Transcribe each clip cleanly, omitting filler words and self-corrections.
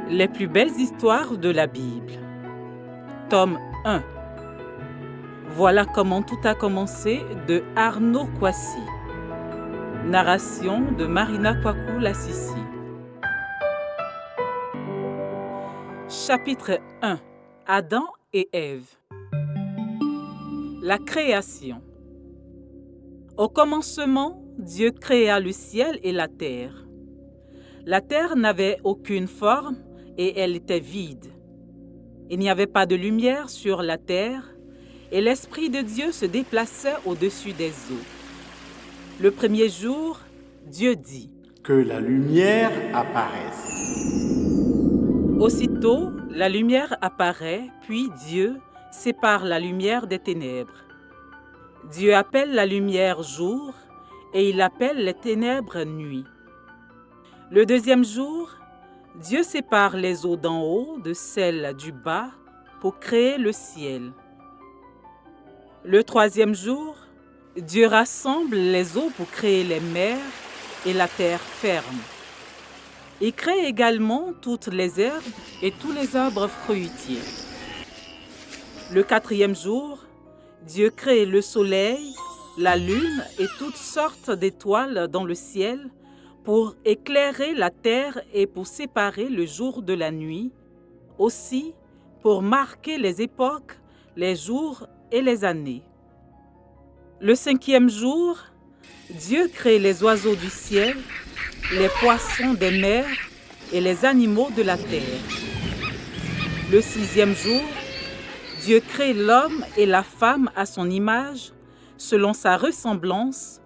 Les plus belles histoires de la Bible. Tome 1. Voilà comment tout a commencé de Arnaud Kwasi. Narration de Marina Kwaku-Lassisi. Chapitre 1. Adam et Ève. La création. Au commencement, Dieu créa le ciel et la terre. La terre n'avait aucune forme et elle était vide. Il n'y avait pas de lumière sur la terre et l'Esprit de Dieu se déplaçait au-dessus des eaux. Le premier jour, Dieu dit « Que la lumière apparaisse. » Aussitôt, la lumière apparaît, puis Dieu sépare la lumière des ténèbres. Dieu appelle la lumière jour et il appelle les ténèbres nuit. Le deuxième jour, Dieu sépare les eaux d'en haut de celles du bas pour créer le ciel. Le troisième jour, Dieu rassemble les eaux pour créer les mers et la terre ferme. Il crée également toutes les herbes et tous les arbres fruitiers. Le quatrième jour, Dieu crée le soleil, la lune et toutes sortes d'étoiles dans le ciel pour éclairer la terre et pour séparer le jour de la nuit, aussi pour marquer les époques, les jours et les années. Le cinquième jour, Dieu crée les oiseaux du ciel, les poissons des mers et les animaux de la terre. Le sixième jour, Dieu crée l'homme et la femme à son image, selon sa ressemblance,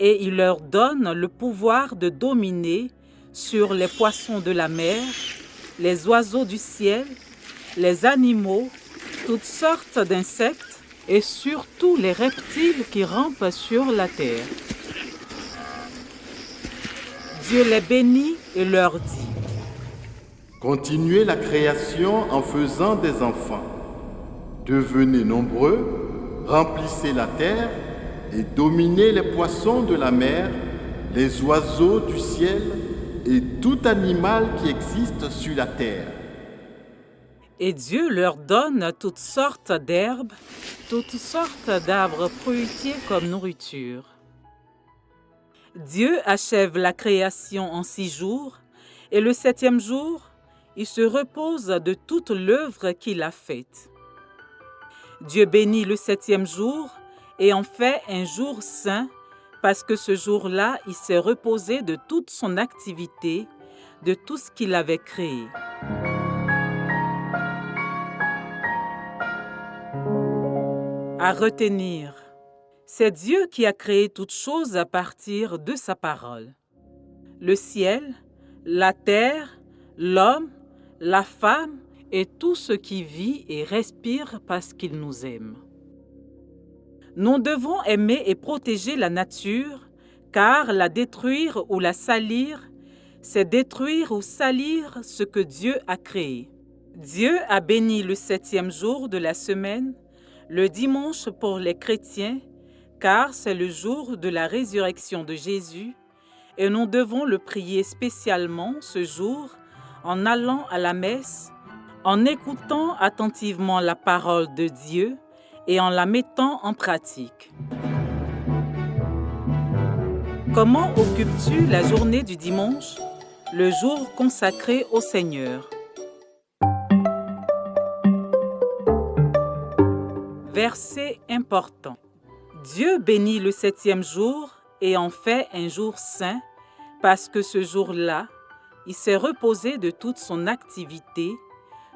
et il leur donne le pouvoir de dominer sur les poissons de la mer, les oiseaux du ciel, les animaux, toutes sortes d'insectes et surtout les reptiles qui rampent sur la terre. Dieu les bénit et leur dit « Continuez la création en faisant des enfants. Devenez nombreux, remplissez la terre et dominez les poissons de la mer, les oiseaux du ciel et tout animal qui existe sur la terre. » Et Dieu leur donne toutes sortes d'herbes, toutes sortes d'arbres fruitiers comme nourriture. Dieu achève la création en 6 jours, et le 7e jour, il se repose de toute l'œuvre qu'il a faite. Dieu bénit le 7e jour et en fait un jour saint, parce que ce jour-là, il s'est reposé de toute son activité, de tout ce qu'il avait créé. À retenir, c'est Dieu qui a créé toutes choses à partir de sa parole. Le ciel, la terre, l'homme, la femme et tout ce qui vit et respire parce qu'il nous aime. Nous devons aimer et protéger la nature, car la détruire ou la salir, c'est détruire ou salir ce que Dieu a créé. Dieu a béni le 7e jour de la semaine, le dimanche pour les chrétiens, car c'est le jour de la résurrection de Jésus, et nous devons le prier spécialement ce jour en allant à la messe, en écoutant attentivement la parole de Dieu et en la mettant en pratique. Comment occupes-tu la journée du dimanche, le jour consacré au Seigneur? Verset important. Dieu bénit le 7e jour et en fait un jour saint, parce que ce jour-là, il s'est reposé de toute son activité,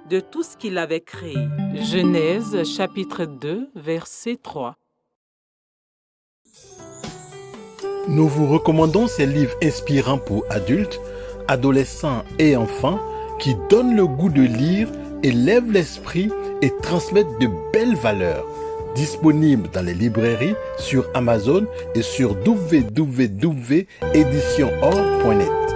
de tout ce qu'il avait créé. Genèse chapitre 2, verset 3. Nous vous recommandons ces livres inspirants pour adultes, adolescents et enfants qui donnent le goût de lire, élèvent l'esprit et transmettent de belles valeurs. Disponibles dans les librairies, sur Amazon et sur www.editionor.net.